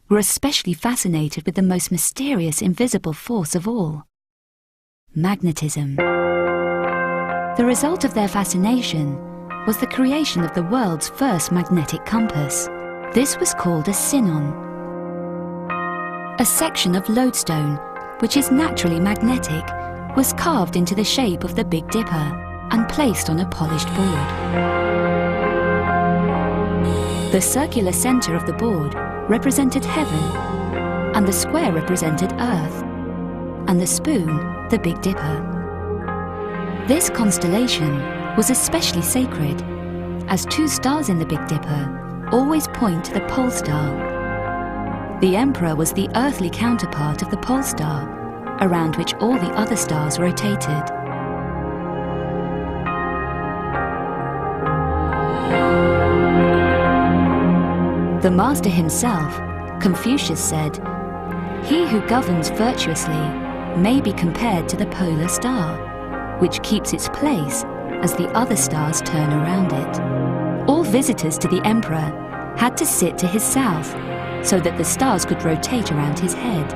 were especially fascinated with the most mysterious invisible force of all: magnetism. The result of their fascination was the creation of the world's first magnetic compass. This was called a sinon, a section of lodestone which is naturally magnetic, was carved into the shape of the Big Dipper and placed on a polished board. The circular center of the board represented heaven, and the square represented earth, and the spoon the Big Dipper. This constellation was especially sacred, as 2 stars in the Big Dipper always point to the pole star. The Emperor was the earthly counterpart of the pole star, around which all the other stars rotated. The master himself, Confucius, said, "He who governs virtuously may be compared to the polar star, which keeps its place as the other stars turn around it." All visitors to the Emperor had to sit to his south, so that the stars could rotate around his head.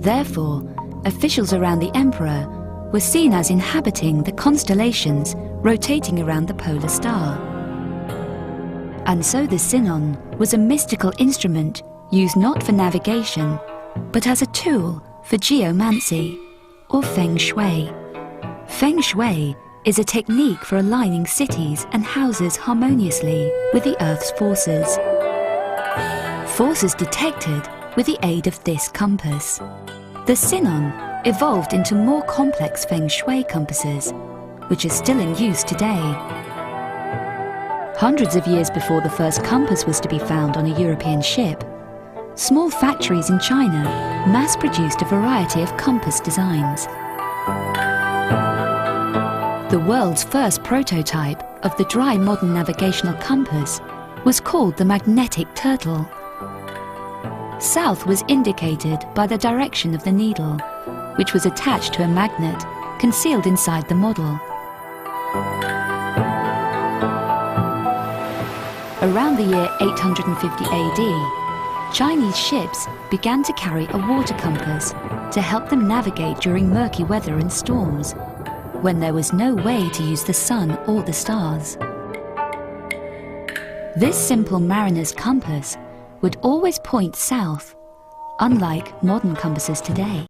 Therefore, officials around the Emperor were seen as inhabiting the constellations rotating around the polar star. And so the sinon was a mystical instrument used not for navigation, but as a tool for geomancy, or feng shui. Feng shui is a technique for aligning cities and houses harmoniously with the Earth's forces. Forces detected with the aid of this compass. The sinon evolved into more complex feng shui compasses, which are still in use today. Hundreds of years before the first compass was to be found on a European ship, small factories in China mass-produced a variety of compass designs. The world's first prototype of the dry modern navigational compass was called the magnetic turtle. South was indicated by the direction of the needle, which was attached to a magnet concealed inside the model. Around the year 850 AD, Chinese ships began to carry a water compass to help them navigate during murky weather and storms, when there was no way to use the sun or the stars. This simple mariner's compass would always point south, unlike modern compasses today.